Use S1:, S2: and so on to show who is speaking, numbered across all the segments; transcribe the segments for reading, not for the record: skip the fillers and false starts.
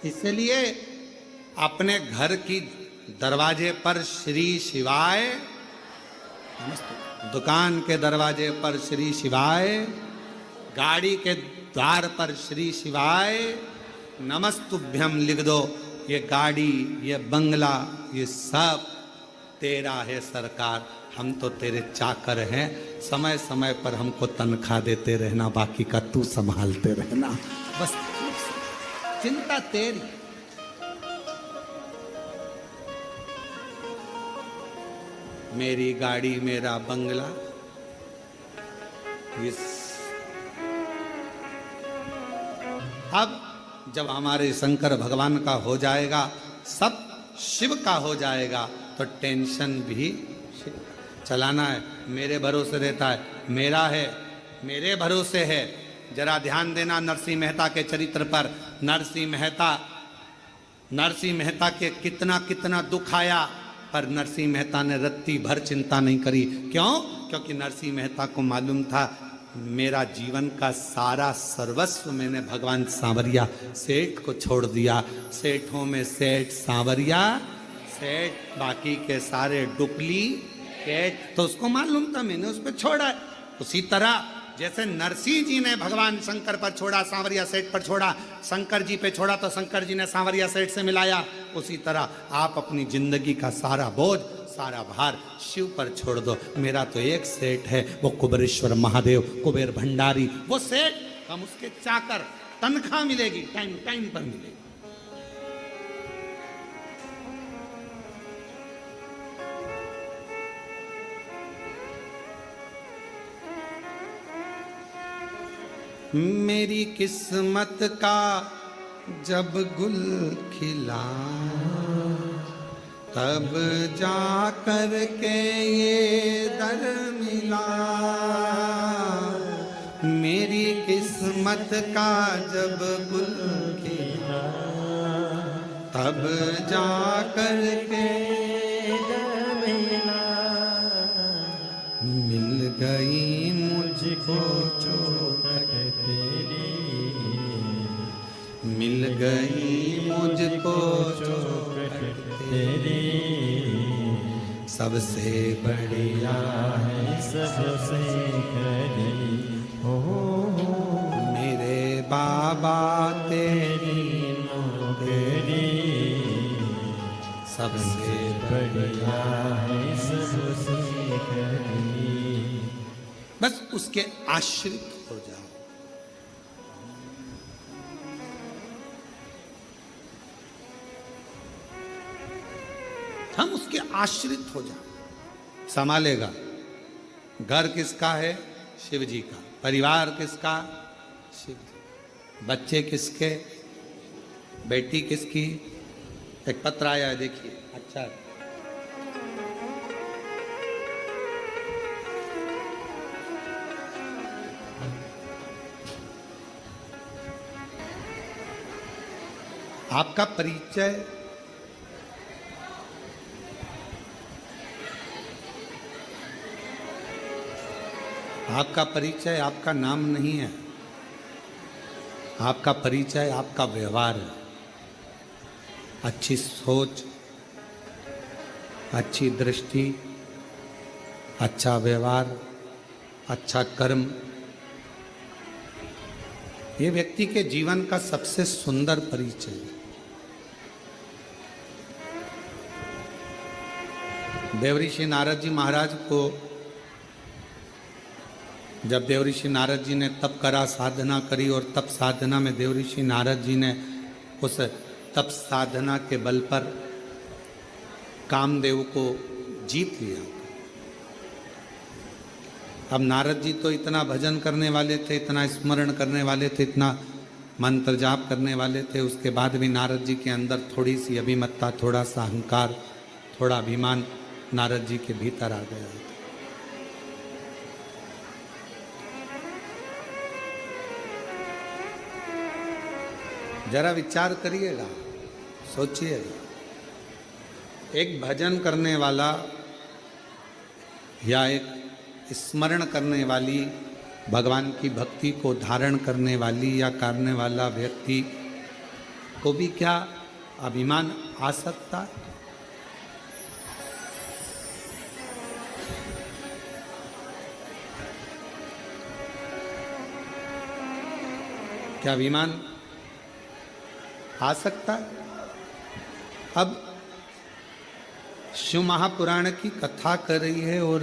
S1: इसलिए अपने घर की दरवाजे पर श्री शिवाय नमस्ते, दुकान के दरवाजे पर श्री शिवाय, गाड़ी के द्वार पर श्री शिवाय नमस्तुभ्यम लिख दो। ये गाड़ी, ये बंगला, ये सब तेरा है सरकार, हम तो तेरे चाकर हैं। समय समय पर हमको तनख्वाह देते रहना, बाकी का तू संभालते रहना। बस चिंता तेरी। मेरी गाड़ी, मेरा बंगला, इस अब जब हमारे शंकर भगवान का हो जाएगा, सब शिव का हो जाएगा, तो टेंशन भी चलाना है मेरे भरोसे रहता है, मेरा है, मेरे भरोसे है। जरा ध्यान देना नरसिंह मेहता के चरित्र पर। नरसिंह मेहता के कितना कितना दुख आया, पर नरसिंह मेहता ने रत्ती भर चिंता नहीं करी। क्यों? क्योंकि नरसिंह मेहता को मालूम था मेरा जीवन का सारा सर्वस्व मैंने भगवान सांवरिया सेठ को छोड़ दिया। सेठों में सेठ सांवरिया सेठ, बाकी के सारे डुप्लीकेट। तो उसको मालूम था मैंने उस पर छोड़ा है। उसी तरह जैसे नरसिंह जी ने भगवान शंकर पर छोड़ा, सांवरिया सेठ पर छोड़ा, शंकर जी पे छोड़ा तो शंकर जी ने सांवरिया सेठ से मिलाया। उसी तरह आप अपनी जिंदगी का सारा बोझ, सारा भार शिव पर छोड़ दो। मेरा तो एक सेठ है, वो कुबेरेश्वर महादेव, कुबेर भंडारी, वो सेठ, हम उसके चाकर। तनख्वाह मिलेगी, टाइम टाइम पर मिलेगी। मेरी किस्मत का जब गुल खिला, तब जा कर के ये दर मिला। मेरी किस्मत का जब गुल खिला, तब जा कर के दर मिला। मिल गई मुझको चौखट तेरी, मिल गई मुझको चौखट तेरी। सबसे बढ़िया है सबसे करी, हो मेरे बाबा तेरी नौकरी। सबसे बढ़िया है सबसे करी। बस उसके आश्रित हो जाओ। हम उसके आश्रित हो जाओ। संभालेगा। घर किसका है? शिव जी का। परिवार किसका? शिव जी। बच्चे किसके? बेटी किसकी? एक पत्र आया है, देखिए। अच्छा, आपका परिचय, आपका परिचय आपका नाम नहीं है, आपका परिचय आपका व्यवहार है। अच्छी सोच, अच्छी दृष्टि, अच्छा व्यवहार, अच्छा कर्म, ये व्यक्ति के जीवन का सबसे सुंदर परिचय है। देवऋषि नारद जी महाराज को, जब देवऋषि नारद जी ने तप करा, साधना करी, और तप साधना में देवऋषि नारद जी ने उस तप साधना के बल पर कामदेव को जीत लिया। अब नारद जी तो इतना भजन करने वाले थे, इतना स्मरण करने वाले थे, इतना मंत्र जाप करने वाले थे, उसके बाद भी नारद जी के अंदर थोड़ी सी अभिमत्ता, थोड़ा सा अहंकार, थोड़ा अभिमान नारद जी के भीतर आ गया। जरा विचार करिएगा, सोचिएगा। एक भजन करने वाला या एक स्मरण करने वाली, भगवान की भक्ति को धारण करने वाली या करने वाला व्यक्ति को भी क्या अभिमान आ सकता है? क्या अभिमान आ सकता है? अब शिव महापुराण की कथा कर रही है और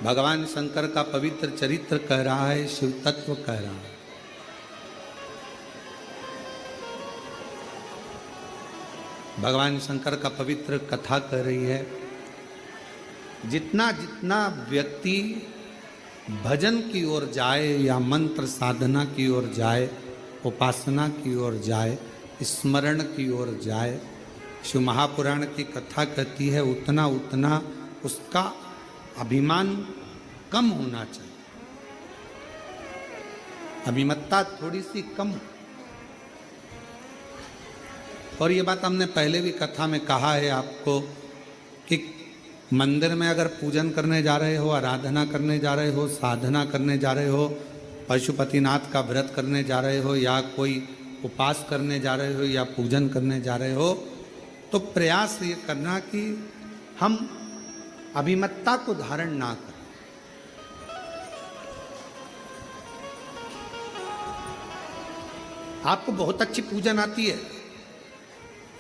S1: भगवान शंकर का पवित्र चरित्र कह रहा है, शिव तत्व कह रहा है। भगवान शंकर का पवित्र कथा कर रही है। जितना जितना व्यक्ति भजन की ओर जाए या मंत्र साधना की ओर जाए, उपासना की ओर जाए, स्मरण की ओर जाए, शिव महापुराण की कथा कहती है उतना उतना उसका अभिमान कम होना चाहिए, अभिमत्ता थोड़ी सी कम। और ये बात हमने पहले भी कथा में कहा है आपको कि मंदिर में अगर पूजन करने जा रहे हो, आराधना करने जा रहे हो, साधना करने जा रहे हो, पशुपतिनाथ का व्रत करने जा रहे हो, या कोई उपास करने जा रहे हो, या पूजन करने जा रहे हो, तो प्रयास ये करना कि हम अभिमत्ता को धारण ना करें। आपको बहुत अच्छी पूजन आती है,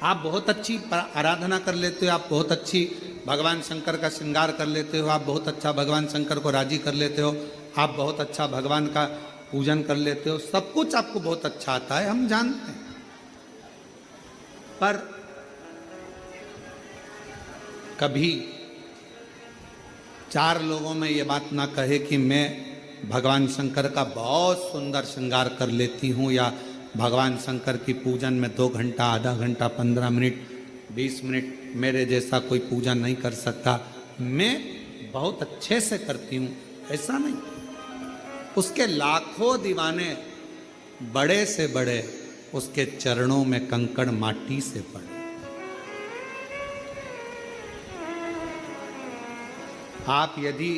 S1: आप बहुत अच्छी आराधना कर लेते हो, आप बहुत अच्छी भगवान शंकर का श्रृंगार कर लेते हो, आप बहुत अच्छा भगवान शंकर को राजी कर लेते हो, आप बहुत अच्छा भगवान का पूजन कर लेते हो, सब कुछ आपको बहुत अच्छा आता है, हम जानते हैं। पर कभी चार लोगों में ये बात ना कहे कि मैं भगवान शंकर का बहुत सुंदर श्रृंगार कर लेती हूँ, या भगवान शंकर की पूजन में 2 घंटा, आधा घंटा, 15 मिनट, 20 मिनट मेरे जैसा कोई पूजन नहीं कर सकता, मैं बहुत अच्छे से करती हूँ, ऐसा नहीं। उसके लाखों दीवाने बड़े से बड़े उसके चरणों में कंकड़ माटी से पड़े। आप यदि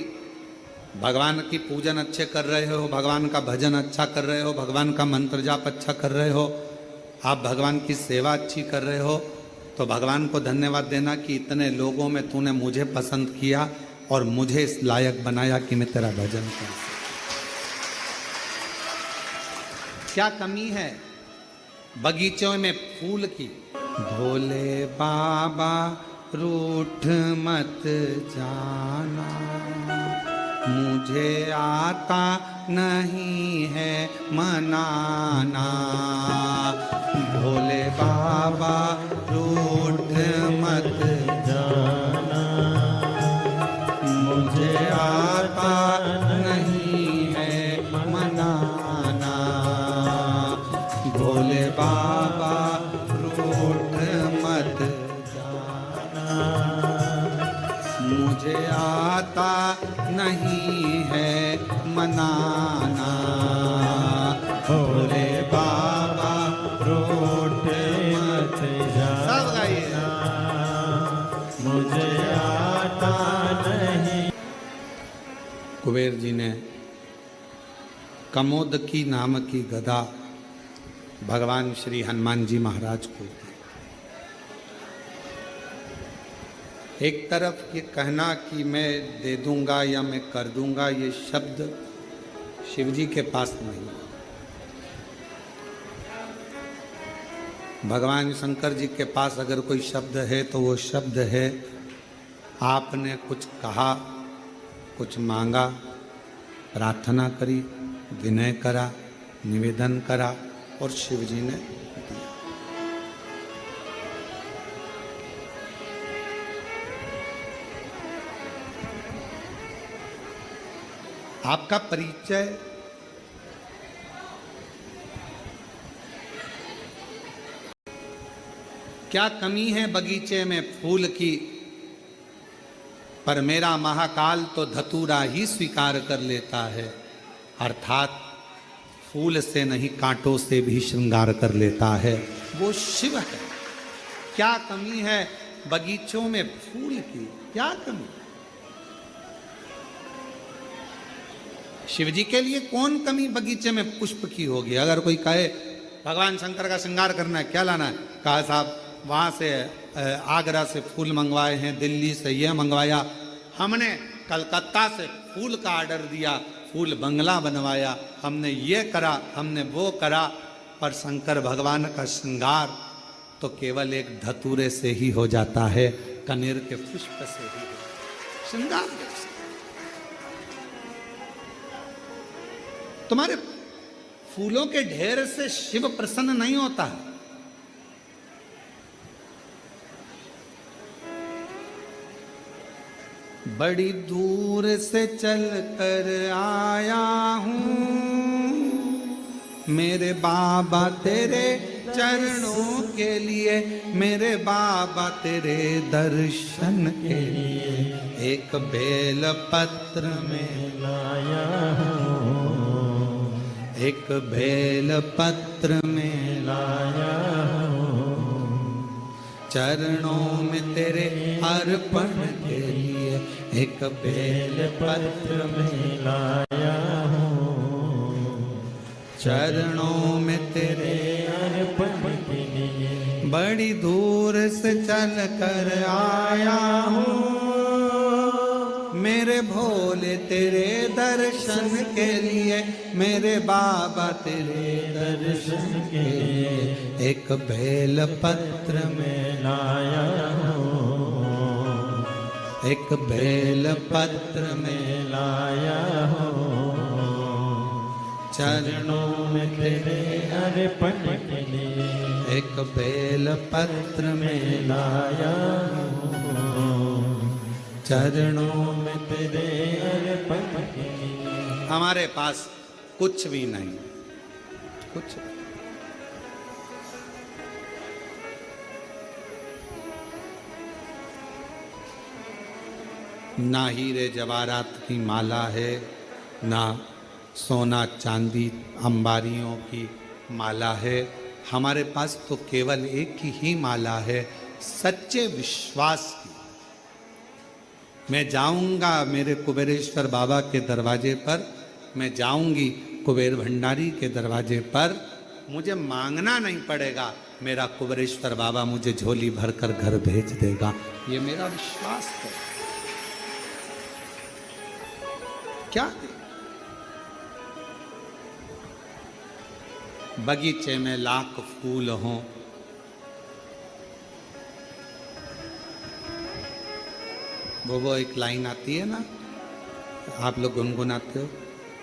S1: भगवान की पूजन अच्छे कर रहे हो, भगवान का भजन अच्छा कर रहे हो, भगवान का मंत्र जाप अच्छा कर रहे हो, आप भगवान की सेवा अच्छी कर रहे हो, तो भगवान को धन्यवाद देना कि इतने लोगों में तूने मुझे पसंद किया और मुझे इस लायक बनाया कि मैं तेरा भजन कर सकूं। क्या कमी है बगीचों में फूल की? भोले बाबा रूठ मत जाना, मुझे आता नहीं है मनाना। भोले बाबा रूठ मत जाना, मुझे आता नहीं है मनाना। भोले बाबा रूठ मत जाना, मुझे आता नहीं है मनाना। भोले बाबा रूठ मत जाना, मुझे आता नहीं। कुबेर जी ने कमोदकी नाम की गदा भगवान श्री हनुमान जी महाराज को दी। एक तरफ ये कहना कि मैं दे दूंगा या मैं कर दूंगा, ये शब्द शिव जी के पास नहीं। भगवान शंकर जी के पास अगर कोई शब्द है तो वो शब्द है, आपने कुछ कहा, कुछ मांगा, प्रार्थना करी, विनय करा, निवेदन करा और शिव जी ने दिया। आपका परिचय क्या कमी है बगीचे में फूल की, पर मेरा महाकाल तो धतूरा ही स्वीकार कर लेता है, अर्थात फूल से नहीं कांटों से भी श्रृंगार कर लेता है, वो शिव है। क्या कमी है बगीचों में फूल की? क्या कमी? शिव जी के लिए कौन कमी बगीचे में पुष्प की होगी? अगर कोई कहे भगवान शंकर का श्रृंगार करना है, क्या लाना है? कहा साहब वहाँ से आगरा से फूल मंगवाए हैं, दिल्ली से यह मंगवाया, हमने कलकत्ता से फूल का ऑर्डर दिया, फूल बंगला बनवाया, हमने ये करा, हमने वो करा, पर शंकर भगवान का श्रृंगार तो केवल एक धतूरे से ही हो जाता है, कनेर के पुष्प से ही श्रृंगार। तुम्हारे फूलों के ढेर से शिव प्रसन्न नहीं होता है। बड़ी दूर से चल कर आया हूँ मेरे बाबा तेरे चरणों के लिए, मेरे बाबा तेरे दर्शन के लिए, एक बेल पत्र में लाया हूँ, एक बेल पत्र में लाया हूँ, चरणों में तेरे अर्पण के लिए, एक बेल पत्र में लाया हूँ, चरणों में तेरे अर्पण के लिए, बड़ी दूर से चल कर आया हूँ मेरे भोले तेरे दर्शन के लिए, मेरे बाबा तेरे दर्शन के लिए, एक बेल पत्र में लाया हूँ, एक बेल पत्र में लाया हूँ, चरणों में तेरे अर्पण के लिए, एक बेल पत्र में लाया हूँ, चरणों में तेरे अर्पण के लिए। हमारे पास कुछ भी नहीं, कुछ ना हीरे जवाहरात की माला है, ना सोना चांदी अंबारियों की माला है, हमारे पास तो केवल एक ही माला है, सच्चे विश्वास की। मैं जाऊंगा मेरे कुबेरेश्वर बाबा के दरवाजे पर, मैं जाऊंगी कुबेर भंडारी के दरवाजे पर, मुझे मांगना नहीं पड़ेगा, मेरा कुबेरेश्वर बाबा मुझे झोली भरकर घर भेज देगा, ये मेरा विश्वास है। क्या बगीचे में लाख फूल हों, वो एक लाइन आती है ना, आप लोग गुनगुनाते हो,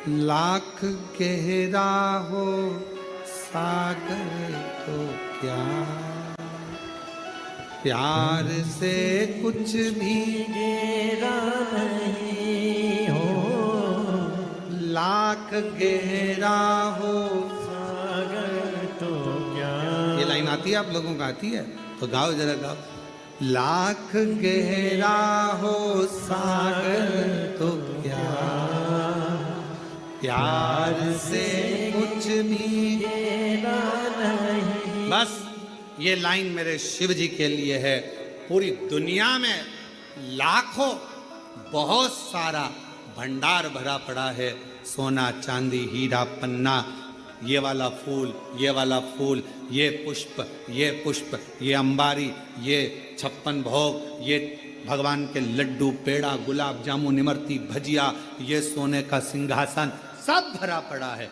S1: लाख गहरा हो सागर तो क्या, प्यार से कुछ भी गहरा नहीं हो, लाख गहरा हो सागर तो क्या। ये लाइन आती है, आप लोगों को आती है तो गाओ जरा, गाओ। लाख गहरा हो सागर तो क्या, प्यार से कुछ भी गहरा नहीं। बस ये लाइन मेरे शिव जी के लिए है। पूरी दुनिया में लाखों बहुत सारा भंडार भरा पड़ा है, सोना चांदी हीरा पन्ना, ये वाला फूल, ये वाला फूल, ये पुष्प, ये पुष्प, ये अंबारी, ये 56 भोग, ये भगवान के लड्डू, पेड़ा, गुलाब जामुन, इमरती, भजिया, ये सोने का सिंहासन, सब भरा पड़ा है।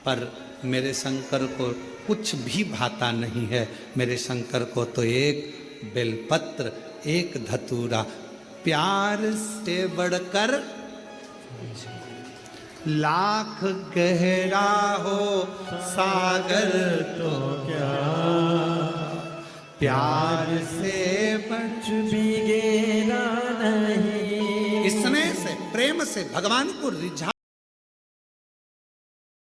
S1: पर मेरे शंकर को कुछ भी भाता नहीं है। मेरे शंकर को तो एक बेलपत्र, एक धतूरा, प्यार से बढ़कर लाख गहरा हो सागर तो क्या, प्यार से कुछ भी गहरा नहीं। स्नेह से, प्रेम से भगवान को रिझा